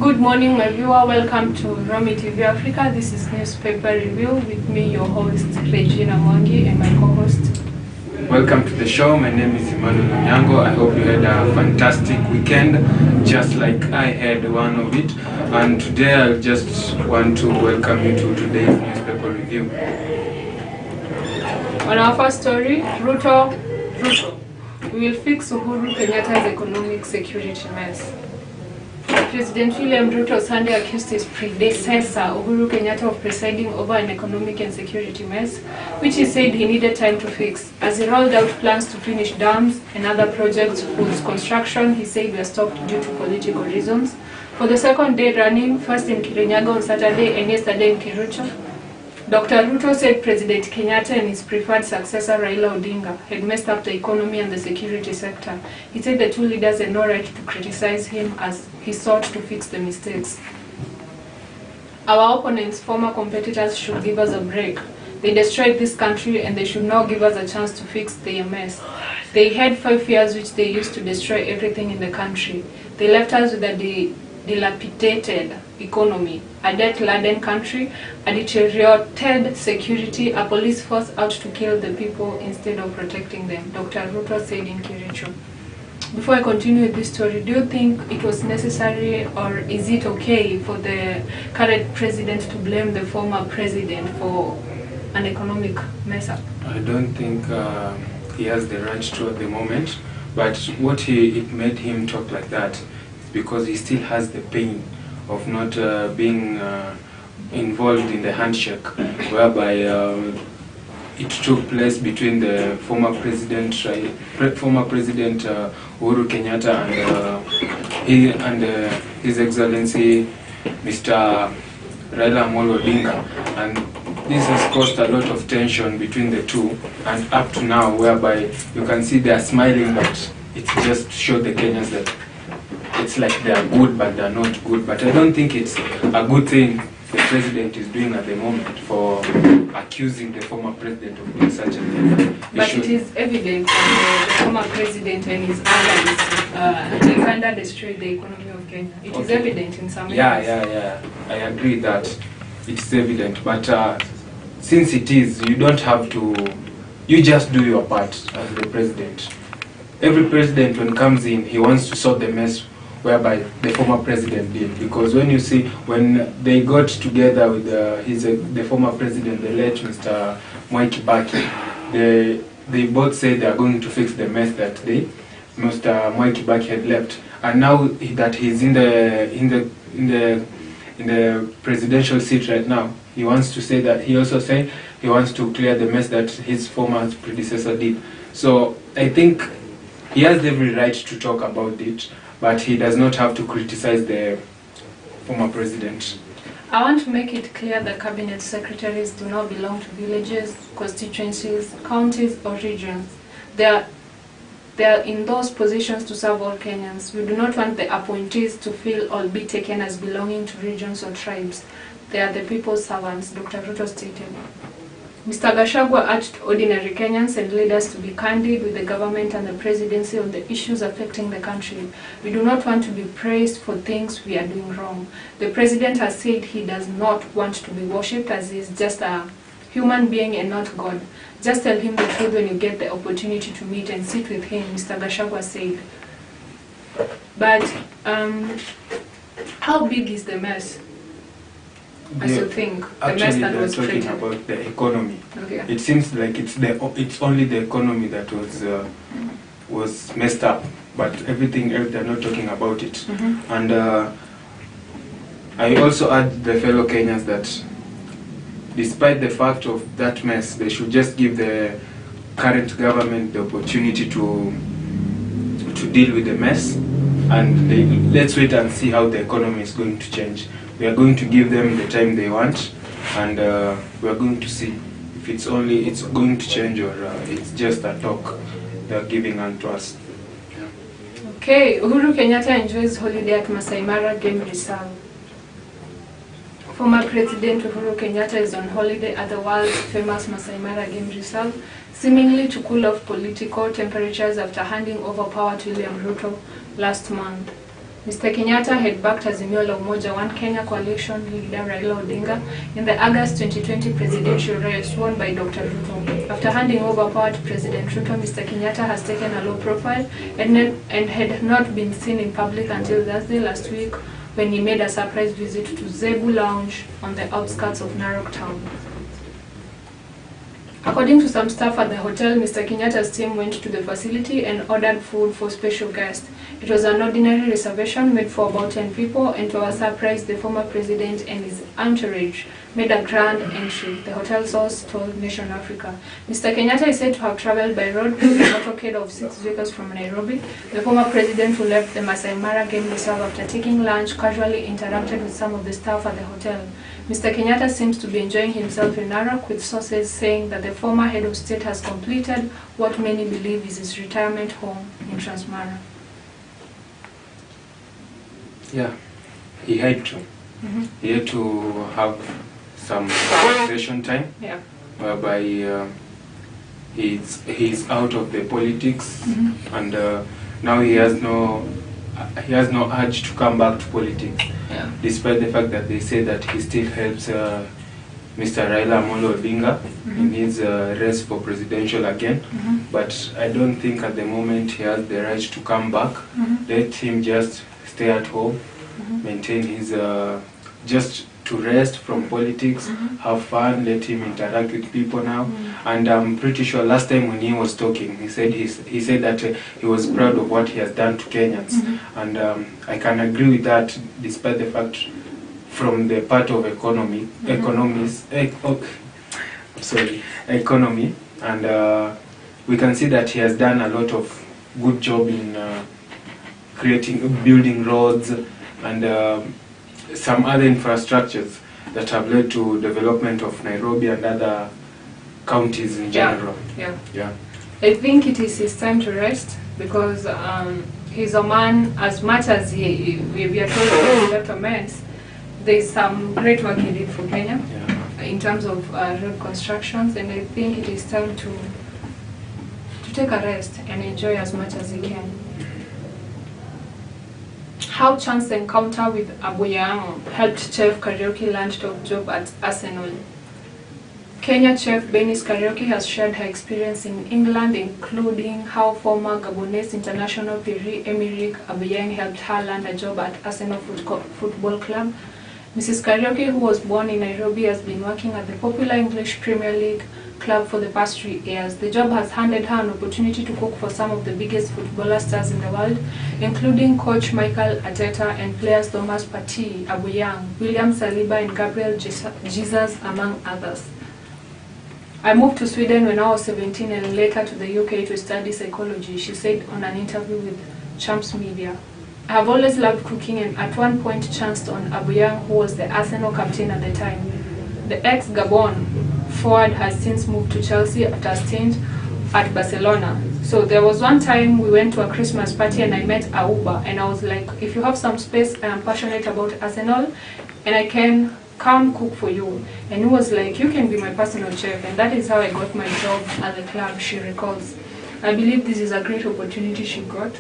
Good morning, my viewer. Welcome to Romy TV Africa. This is Newspaper Review with me, your host Regina Mwangi, and my co-host. Welcome to the show. My name is Emmanuel Onyango. I hope you had a fantastic weekend, just like I had one of it. And today I just want to welcome you to today's Newspaper Review. On our first story, Ruto, we will fix Uhuru Kenyatta's economic security mess. President William Ruto Sunday accused his predecessor, Uhuru Kenyatta, of presiding over an economic and security mess, which he said he needed time to fix. As he rolled out plans to finish dams and other projects whose construction he said were stopped due to political reasons. For the second day running, first in Kirinyaga on Saturday and yesterday in Kericho, Dr. Ruto said President Kenyatta and his preferred successor Raila Odinga had messed up the economy and the security sector. He said the two leaders had no right to criticize him as he sought to fix the mistakes. Our opponents, former competitors, should give us a break. They destroyed this country and they should now give us a chance to fix their mess. They had 5 years which they used to destroy everything in the country. They left us with a dilapidated economy, a debt-laden country, a deteriorated security, a police force out to kill the people instead of protecting them, Dr. Ruto said in Kericho. Before I continue with this story, do you think it was necessary or is it okay for the current president to blame the former president for an economic mess-up? I don't think he has the right to at the moment, but what it made him talk like that is because he still has the pain of not being involved in the handshake, whereby it took place between the former president Uhuru Kenyatta and His Excellency Mr. Raila Amolo Odinga, and this has caused a lot of tension between the two, and up to now, whereby you can see they are smiling, but it just showed the Kenyans that it's like they are good, but they are not good. But I don't think it's a good thing the president is doing at the moment for accusing the former president of doing such a thing. But it is evident that the former president and his allies, they kind of destroyed the economy of Kenya. It is evident in some areas. Yeah. I agree that it's evident. But since it is, you don't have to, you just do your part as the president. Every president, when comes in, he wants to sort the mess whereby the former president did, because when you see, when they got together with the former president, the late Mr. Mwai Kibaki, they both said they are going to fix the mess that Mr. Mwai Kibaki had left, and now that he's in the presidential seat right now, he wants to say that he also said he wants to clear the mess that his former predecessor did. So I think he has every right to talk about it, but he does not have to criticize the former president. I want to make it clear that cabinet secretaries do not belong to villages, constituencies, counties or regions. They are in those positions to serve all Kenyans. We do not want the appointees to feel or be taken as belonging to regions or tribes. They are the people's servants, Dr. Ruto stated. Mr. Gachagua urged ordinary Kenyans and leaders to be candid with the government and the presidency on the issues affecting the country. We do not want to be praised for things we are doing wrong. The president has said he does not want to be worshipped, as he is just a human being and not God. Just tell him the truth when you get the opportunity to meet and sit with him, Mr. Gachagua said. But how big is the mess? As you think, the mess that was talking about the economy. Okay. It seems like it's only the economy that was messed up, but everything else they're not talking about it. Mm-hmm. And I also urge the fellow Kenyans that, despite the fact of that mess, they should just give the current government the opportunity to deal with the mess, and let's wait and see how the economy is going to change. We are going to give them the time they want, and we are going to see if it's going to change or it's just a talk they're giving unto us. Yeah. Okay, Uhuru Kenyatta enjoys holiday at Masai Mara Game Reserve. Former President Uhuru Kenyatta is on holiday at the world's famous Masai Mara Game Reserve, seemingly to cool off political temperatures after handing over power to William Ruto last month. Mr. Kenyatta had backed Azimio la Umoja One Kenya coalition leader Raila Odinga in the August 2020 presidential race won by Dr. Ruto. After handing over power to President Ruto, Mr. Kenyatta has taken a low profile and had not been seen in public until Thursday last week when he made a surprise visit to Zebu Lounge on the outskirts of Narok town. According to some staff at the hotel, Mr. Kenyatta's team went to the facility and ordered food for special guests. It was an ordinary reservation made for about 10 people, and to our surprise, the former president and his entourage made a grand entry, the hotel source told Nation Africa. Mr. Kenyatta is said to have traveled by road with a motorcade of 6 vehicles from Nairobi. The former president, who left the Masai Mara Game Reserve after taking lunch, casually interacted with some of the staff at the hotel. Mr. Kenyatta seems to be enjoying himself in Narok, with sources saying that the former head of state has completed what many believe is his retirement home in Transmara. Yeah, he had to. He had to have some relaxation time, whereby he's out of the politics, and now he has no urge to come back to politics, despite the fact that they say that he still helps Mr. Raila Amolo Odinga in his race for presidential again. But I don't think at the moment he has the right to come back. Let him just stay at home, maintain his just to rest from politics, have fun, let him interact with people now. And I'm pretty sure last time when he was talking, he said that he was proud of what he has done to Kenyans. And I can agree with that, despite the fact from the part of economy, and we can see that he has done a lot of good job in building roads and some other infrastructures that have led to development of Nairobi and other counties in general. I think it is his time to rest, because he's a man, as much as we are told about a lot of mess, there's some great work he did for Kenya in terms of road constructions, and I think it is time to take a rest and enjoy as much as he can. How chance encounter with Abuyang helped Chef Karaoke land top job at Arsenal. Kenya chef Benis Karaoke has shared her experience in England, including how former Gabonese international Pierre-Emerick Abuyang helped her land a job at Arsenal Football Club. Mrs. Karaoke, who was born in Nairobi, has been working at the popular English Premier League club for the past 3 years. The job has handed her an opportunity to cook for some of the biggest footballer stars in the world, including coach Michael Arteta and players Thomas Partey, Abuyang, William Saliba and Gabriel Jesus, among others. I moved to Sweden when I was 17 and later to the UK to study psychology, she said on an interview with Champs Media. I have always loved cooking and at one point chanced on Abuyang, who was the Arsenal captain at the time. The ex-Gabon forward has since moved to Chelsea after a stint at Barcelona. So there was one time we went to a Christmas party and I met Auba, and I was like, if you have some space, I am passionate about Arsenal and I can come cook for you. And he was like, you can be my personal chef, and that is how I got my job at the club, she recalls. I believe this is a great opportunity she got.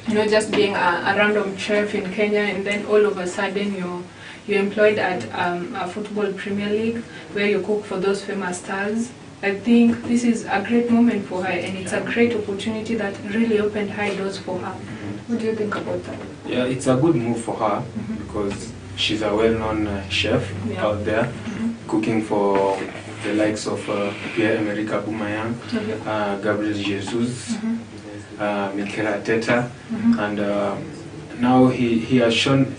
You know, just being a random chef in Kenya, and then all of a sudden you're employed at a football Premier League where you cook for those famous stars. I think this is a great moment for her, and it's a great opportunity that really opened high doors for her. What do you think about that? Yeah, it's a good move for her because she's a well-known chef out there, cooking for the likes of Pierre-Emerick Aubameyang, Gabriel Jesus, Mikel Arteta, and now he has shown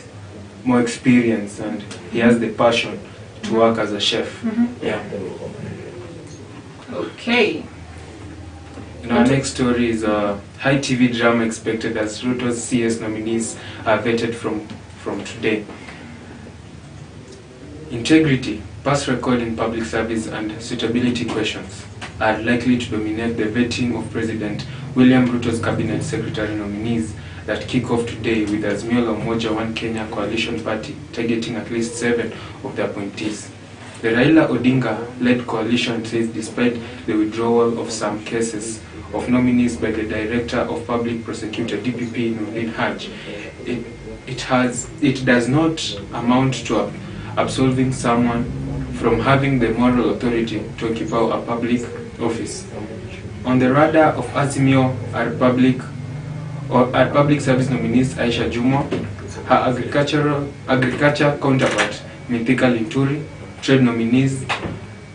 more experience and he has the passion to work as a chef. Okay. And our next story is high TV drama expected as Ruto's CS nominees are vetted from today. Integrity, past record in public service and suitability questions are likely to dominate the vetting of President William Ruto's cabinet secretary nominees that kick off today, with Azimio la Umoja One Kenya coalition party targeting at least 7 of the appointees. The Raila Odinga-led coalition says despite the withdrawal of some cases of nominees by the Director of Public Prosecutor DPP Nurdin Haj, it does not amount to absolving someone from having the moral authority to occupy a public office. On the radar of Azimio are public service nominees Aisha Jumwa, her agriculture counterpart Mithika Linturi, trade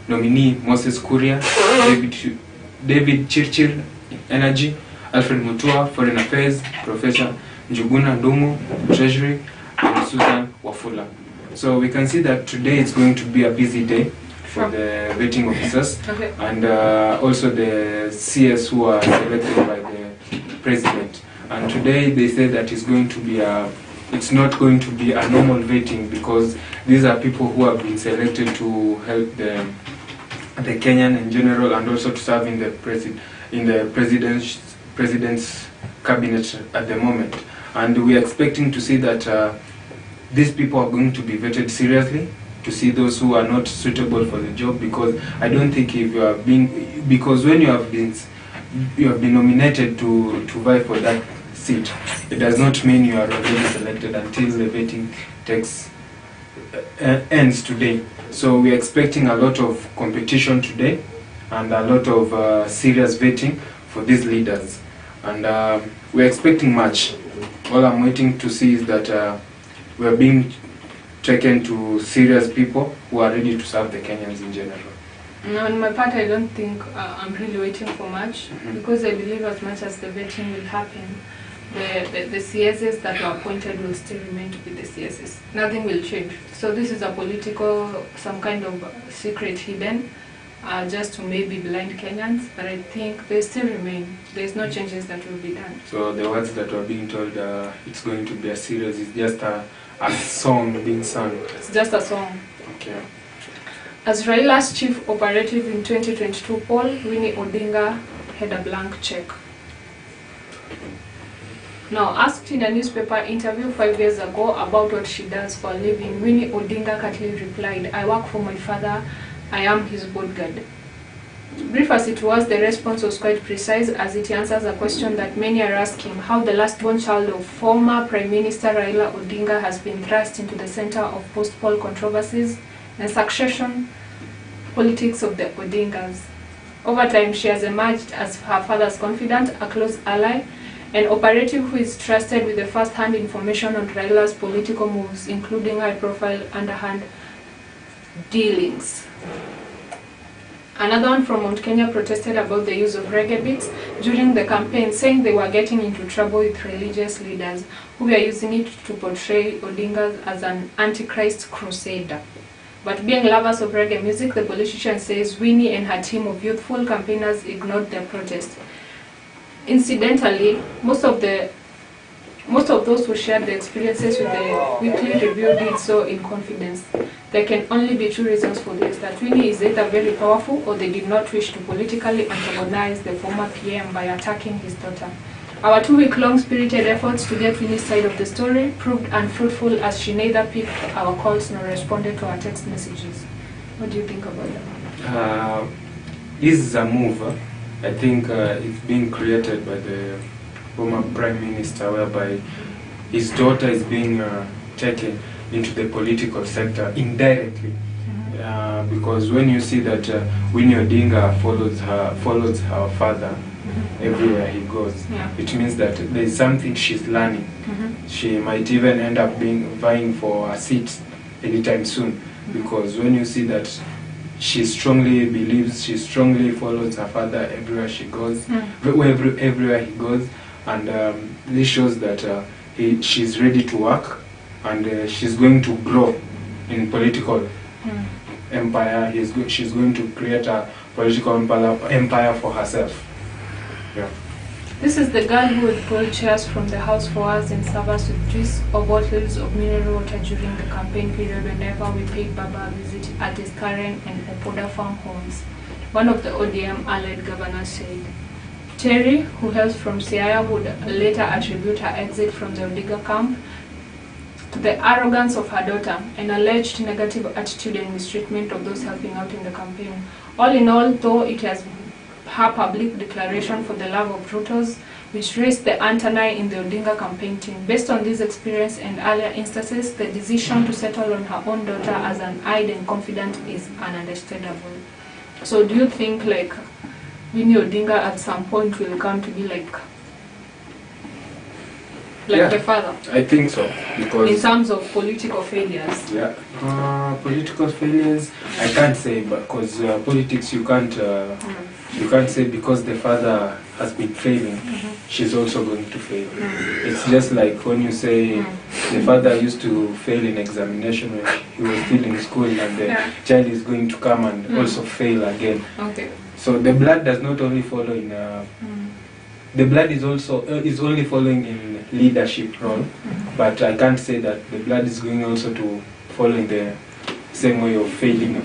nominee Moses Kuria, David Chirchir, Energy, Alfred Mutua, Foreign Affairs, Professor Njuguna Ndungu, Treasury, and Susan Wafula. So we can see that today is going to be a busy day for the vetting officers, and also the CS who are selected by the president. And today they say that it's not going to be a normal vetting, because these are people who have been selected to help the Kenyan in general, and also to serve in the president's cabinet at the moment. And we are expecting to see that these people are going to be vetted seriously, to see those who are not suitable for the job, because I don't think if you have been, because when you have been nominated to vie for that seat, it does not mean you are already selected until the vetting ends today. So we are expecting a lot of competition today and a lot of serious vetting for these leaders, and we are expecting much. All I'm waiting to see is that we are being taken to serious people who are ready to serve the Kenyans in general. No, on my part, I don't think I'm really waiting for much, because I believe as much as the vetting will happen, the CSs that were appointed will still remain to be the CSs. Nothing will change. So this is a political, some kind of secret hidden, just to maybe blind Kenyans, but I think they still remain. There's no changes that will be done. So the words that were being told, it's going to be a series, is just a song being sung. It's just a song. Okay. As Raila's chief operative in 2022 poll, Winnie Odinga had a blank check. Now, asked in a newspaper interview 5 years ago about what she does for a living, Winnie Odinga cutly replied, "I work for my father, I am his bodyguard." Brief as it was, the response was quite precise, as it answers a question that many are asking: how the last-born child of former Prime Minister Raila Odinga has been thrust into the center of post-poll controversies and succession politics of the Odingas. Over time, she has emerged as her father's confidant, a close ally, an operative who is trusted with the first-hand information on Raila's political moves, including high-profile underhand dealings. Another one from Mount Kenya protested about the use of reggae beats during the campaign, saying they were getting into trouble with religious leaders who were using it to portray Odinga as an antichrist crusader. But being lovers of reggae music, the politician says Winnie and her team of youthful campaigners ignored their protest. Incidentally, most of those who shared their experiences with the weekly review did so in confidence. There can only be two reasons for this: that Winnie is either very powerful, or they did not wish to politically antagonize the former PM by attacking his daughter. Our 2-week-long spirited efforts to get Winnie's side of the story proved unfruitful, as she neither picked our calls nor responded to our text messages. What do you think about that? This is a move. I think it's being created by the former Prime Minister, whereby his daughter is being taken into the political sector indirectly. Because when you see that Winnie Odinga follows her father everywhere he goes, it means that there is something she's learning. She might even end up vying for a seat anytime soon, because when you see that she strongly follows her father everywhere she goes, everywhere he goes, and this shows that she's ready to work, and she's going to grow in political empire. She's going to create a political empire for herself. Yeah. This is the girl who would pull chairs from the house for us and serve us with juice or bottles of mineral water during the campaign period whenever we paid Baba a visit at his Karen and Opoda farm homes, one of the ODM allied governors said. Terry, who hails from Siaya, would later attribute her exit from the Odiga camp to the arrogance of her daughter and alleged negative attitude and mistreatment of those helping out in the campaign. All in all, though it has her public declaration for the love of Ruto's, which raised the antennae in the Odinga campaign team. Based on this experience and earlier instances, the decision to settle on her own daughter as an eyed and confidant is understandable. So do you think like Winnie Odinga at some point will come to be like the father? I think so, because in terms of political failures. Yeah, political failures, I can't say, because politics you can't say because the father has been failing, she's also going to fail. It's just like when you say the father used to fail in examination when he was still in school, and the child is going to come and also fail again. Okay. So the blood does not only follow in the blood is also is only following in leadership role, but I can't say that the blood is going also to follow in the same way of failing.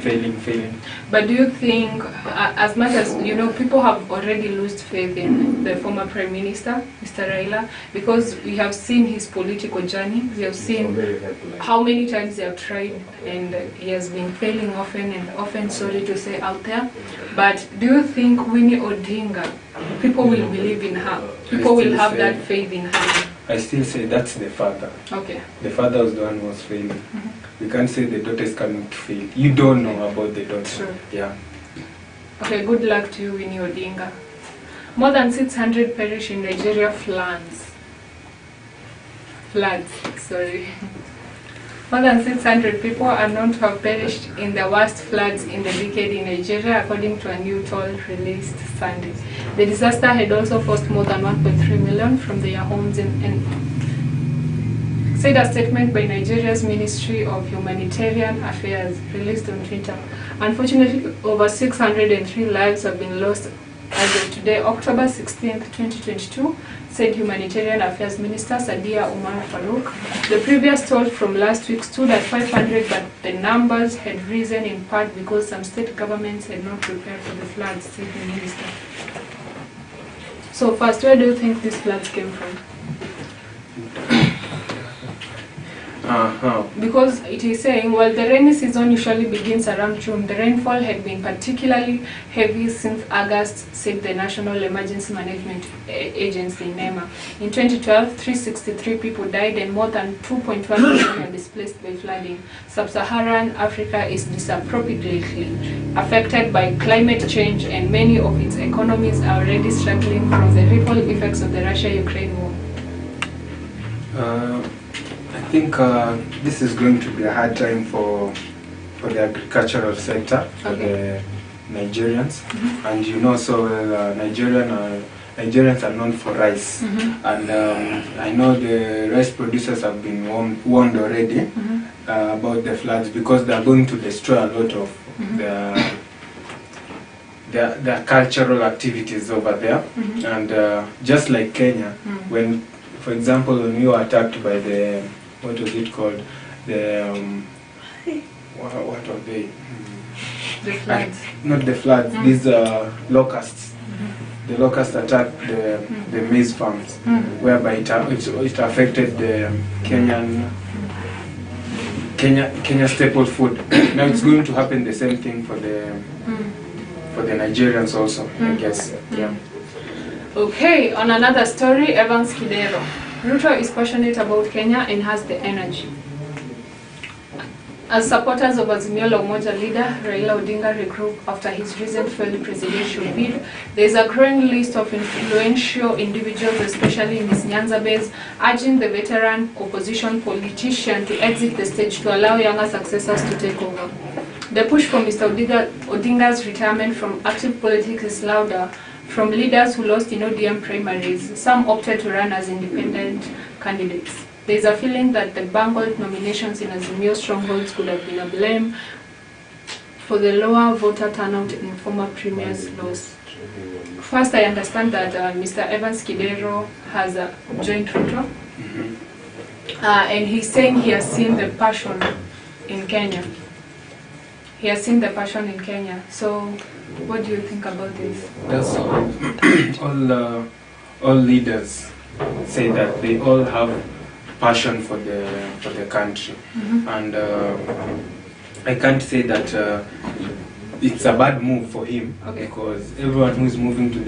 But do you think, as much as you know, people have already lost faith in the former Prime Minister, Mr. Raila, because we have seen his political journey, we have seen how many times he have tried, and he has been failing often and often, sorry to say, out there. But do you think Winnie Odinga, people will believe in her? People will have that faith in her? I still say that's the father. Okay. The father was the one who was failing. We can't say the daughter is coming to fail. You don't know about the daughter. True. Yeah. Okay, good luck to you, Winnie Odinga. More than 600 perish in Nigeria floods. Sorry. More than 600 people are known to have perished in the worst floods in the decade in Nigeria, according to a new toll released Sunday. The disaster had also forced more than 1.3 million from their homes said a statement by Nigeria's Ministry of Humanitarian Affairs released on Twitter. Unfortunately, over 603 lives have been lost as of today, October 16, 2022, said Humanitarian Affairs Minister Sadia Umar Farouk. The previous toll from last week stood at 500, but the numbers had risen in part because some state governments had not prepared for the floods, said the minister. So first, where do you think these floods came from? Because it is saying, while the rainy season usually begins around June, the rainfall had been particularly heavy since August, said the National Emergency Management Agency, NEMA. In 2012, 363 people died and more than 2.1 million were displaced by flooding. Sub-Saharan Africa is disproportionately affected by climate change, and many of its economies are already struggling from the ripple effects of the Russia-Ukraine war. I think this is going to be a hard time for the agricultural sector, for the Nigerians. And you know so well, Nigerians are known for rice. And I know the rice producers have been warned already about the floods, because they are going to destroy a lot of their cultural activities over there. And just like Kenya, when, for example, when we were attacked by the, what was it called? The, what are they? The floods. Not the floods, these locusts. The locusts attacked the maize farms, whereby it affected the Kenya staple food. Now it's going to happen the same thing for the Nigerians also, I guess. Yeah. Okay, on another story, Evans Kidero. Ruto is passionate about Kenya and has the energy. As supporters of Azimio la Umoja leader Raila Odinga regroup after his recent failed presidential bid, there is a growing list of influential individuals, especially in his Nyanza base, urging the veteran opposition politician to exit the stage to allow younger successors to take over. The push for Mr. Odinga's retirement from active politics is louder from leaders who lost in ODM primaries. Some opted to run as independent candidates. There is a feeling that the bungled nominations in Azimio strongholds could have been a blame for the lower voter turnout in former premier's loss. First, I understand that Mr. Evans Kidero has joined Ruto, and he's saying he has seen the passion in Kenya. He has seen the passion in Kenya. So, what do you think about this? That's all leaders say that they all have passion for the country, and I can't say that it's a bad move for him, because everyone who's moving to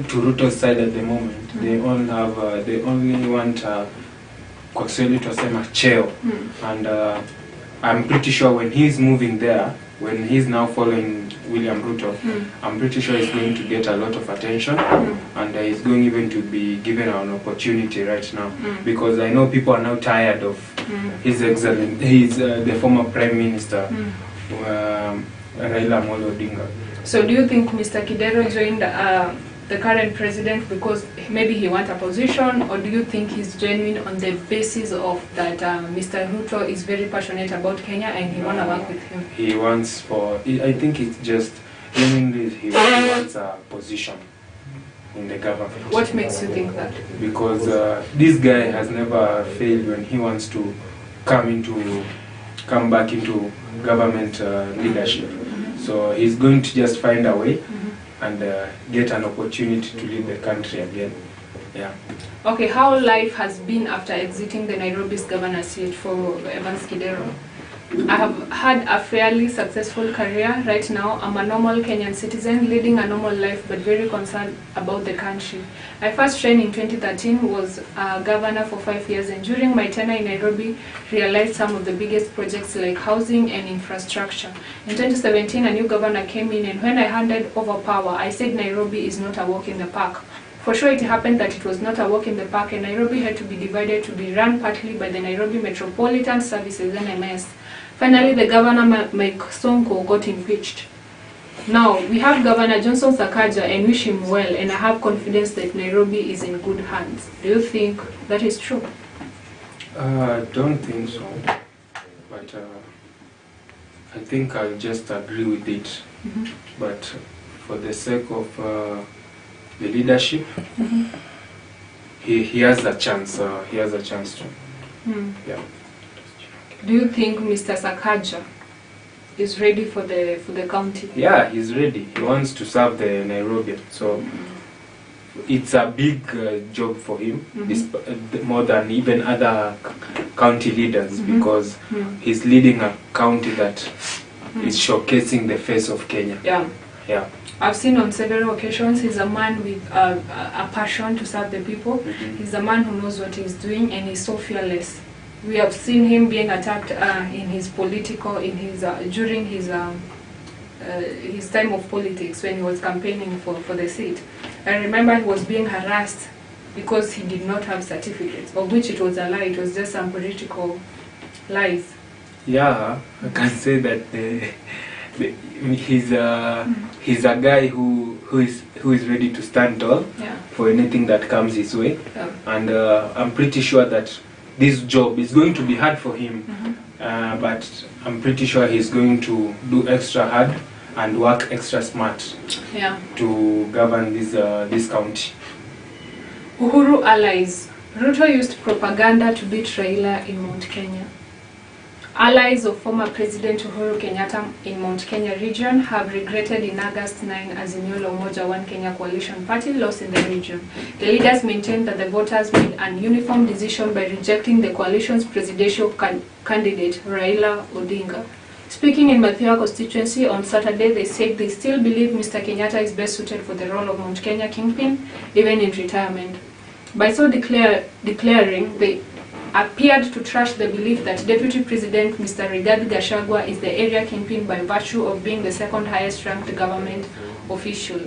Ruto's side at the moment, they only want kwa Kiswahili tunasema cheo, and I'm pretty sure when he's moving there, when he's now following William Ruto, I'm pretty sure he's going to get a lot of attention, and he's going even to be given an opportunity right now, because I know people are now tired of his the former Prime Minister, Raila Amolo Odinga. So do you think Mr. Kidero joined the current president because maybe he wants a position, or do you think he's genuine on the basis of that Mr. Ruto is very passionate about Kenya and he want to work with him? He wants I think it's just genuinely he wants a position in the government. What makes you think that? Because this guy has never failed when he wants to come back into government leadership. So he's going to just find a way and get an opportunity to lead the country again. Yeah. Okay, how life has been after exiting the Nairobi's governor seat for Evans Kidero? I have had a fairly successful career. Right now, I'm a normal Kenyan citizen leading a normal life, but very concerned about the country. I first trained in 2013, was a governor for 5 years, and during my tenure in Nairobi, realized some of the biggest projects like housing and infrastructure. In 2017, a new governor came in, and when I handed over power, I said Nairobi is not a walk in the park. For sure, it happened that it was not a walk in the park, and Nairobi had to be divided to be run partly by the Nairobi Metropolitan Services, NMS. Finally, the governor, Mike Sonko, got impeached. Now, we have Governor Johnson Sakaja and wish him well, and I have confidence that Nairobi is in good hands. Do you think that is true? I don't think so, but I think I'll just agree with it. But for the sake of the leadership, he has a chance. He has a chance to. Yeah. Do you think Mr. Sakaja is ready for the county? Yeah, he's ready. He wants to serve the Nairobi. So it's a big job for him, more than even other county leaders, because he's leading a county that is showcasing the face of Kenya. Yeah. Yeah. I've seen on several occasions he's a man with a passion to serve the people. He's a man who knows what he's doing, and he's so fearless. We have seen him being attacked in his during his time of politics when he was campaigning for the seat. I remember he was being harassed because he did not have certificates, of which it was a lie. It was just some political lies. Yeah, I can say that he's a guy who is ready to stand tall for anything that comes his way, and I'm pretty sure that this job is going to be hard for him, but I'm pretty sure he's going to do extra hard and work extra smart to govern this county. Uhuru allies. Ruto used propaganda to beat Raila in Mount Kenya. Allies of former President Uhuru Kenyatta in Mount Kenya region have regretted in August 9 Azimio la Umoja One Kenya coalition party loss in the region. The leaders maintained that the voters made an uniform decision by rejecting the coalition's presidential candidate Raila Odinga. Speaking in Mathioa constituency on Saturday, they said they still believe Mr. Kenyatta is best suited for the role of Mount Kenya kingpin, even in retirement. By so declaring, they appeared to trash the belief that Deputy President Mr. Rigathi Gachagua is the area kingpin by virtue of being the second highest ranked government official.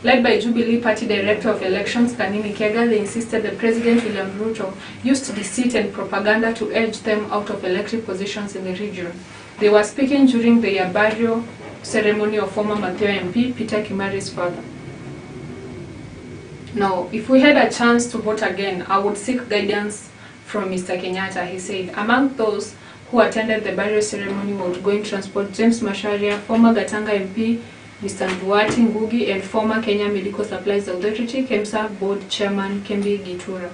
Led by Jubilee Party Director of Elections Kanini Kega, they insisted that President William Ruto used deceit and propaganda to edge them out of elected positions in the region. They were speaking during the burial ceremony of former Mathioa MP Peter Kimari's father. Now, if we had a chance to vote again, I would seek guidance from Mr. Kenyatta, he said. Among those who attended the burial ceremony were outgoing transport James Macharia, former Gatanga MP Mr. Nduati Ngugi, and former Kenya Medical Supplies Authority KEMSA Board Chairman Kembi Gitura.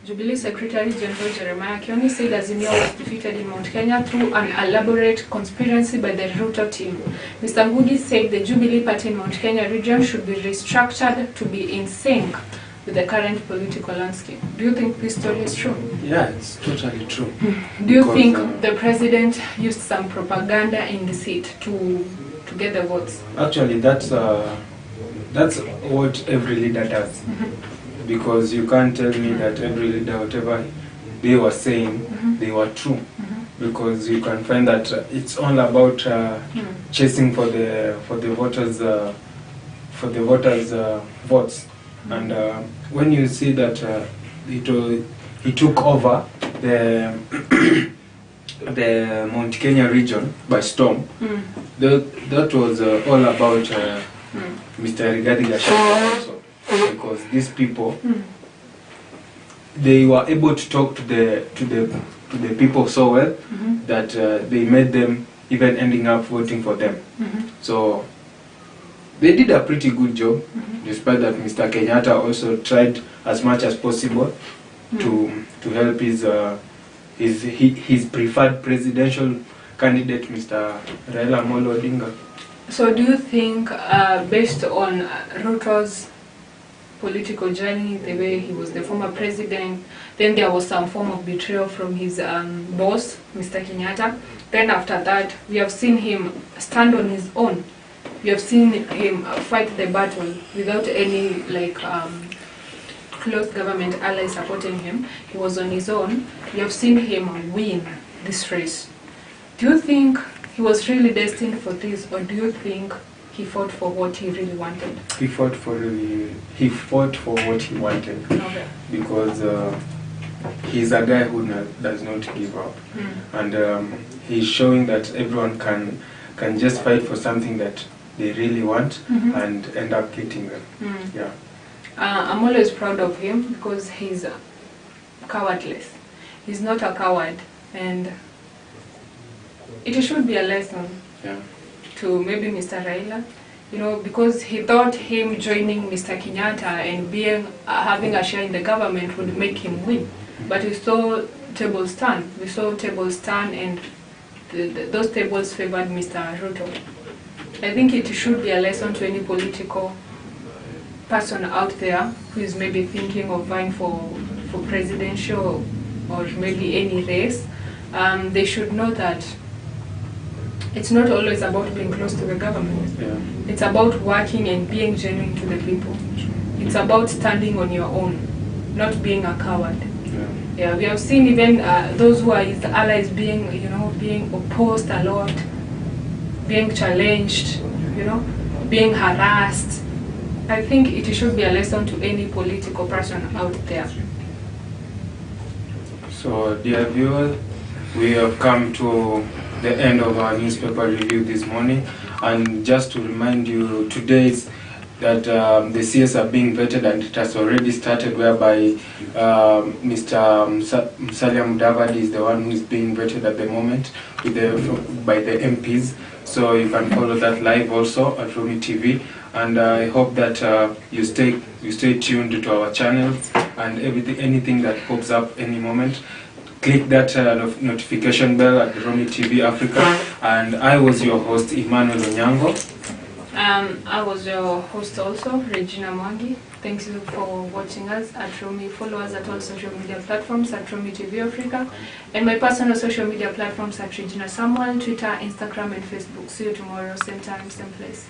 Jubilee Secretary General Jeremiah Kioni said Azimio was defeated in Mount Kenya through an elaborate conspiracy by the Ruto team. Mr. Ngugi said the Jubilee Party in Mount Kenya region should be restructured to be in sync with the current political landscape. Do you think this story is true? Yeah, it's totally true. Do you Because, think the president used some propaganda and deceit to get the votes? actually, that's what every leader does. Because you can't tell me that every leader, whatever they were saying, they were true. Because you can find that it's all about chasing for the voters votes. And when you see that he took over the the Mount Kenya region by storm, that was all about Mr. Rigathi Gachagua also, because these people they were able to talk to the people so well that they made them even ending up voting for them. So they did a pretty good job, despite that Mr. Kenyatta also tried as much as possible to help his preferred presidential candidate, Mr. Raila Amolo Odinga. So do you think, based on Ruto's political journey, the way he was the former president, then there was some form of betrayal from his boss, Mr. Kenyatta. Then after that, we have seen him stand on his own. We have seen him fight the battle without any close government allies supporting him. He was on his own. We have seen him win this race. Do you think he was really destined for this, or do you think he fought for what he really wanted? He fought for what he wanted. Okay. Because he's a guy who does not give up, and he's showing that everyone can just fight for something that they really want and end up getting them. Yeah. I'm always proud of him because he's cowardless. He's not a coward, and it should be a lesson to maybe Mr. Raila, because he thought him joining Mr. Kenyatta and having a share in the government would make him win. But we saw tables turn. We saw tables turn, and those tables favored Mr. Ruto. I think it should be a lesson to any political person out there who is maybe thinking of vying for presidential or maybe any race. They should know that it's not always about being close to the government. Yeah. It's about working and being genuine to the people. It's about standing on your own, not being a coward. Yeah, we have seen even those who are his allies being opposed a lot, being challenged, being harassed. I think it should be a lesson to any political person out there. So, dear viewers, we have come to the end of our newspaper review this morning, and just to remind you, today is that the CS are being vetted, and it has already started, whereby Mr. Musalia Mudavadi is the one who is being vetted at the moment by the MPs. So you can follow that live also at Romi TV, and I hope that you stay tuned to our channels, and anything that pops up any moment, click that notification bell at Romi TV Africa. And I was your host, Emmanuel Onyango. I was your host also, Regina Mwangi. Thanks you for watching us at Romi. Follow us at all social media platforms at Romi TV Africa, and my personal social media platforms at Regina Samuel, Twitter, Instagram, and Facebook. See you tomorrow, same time, same place.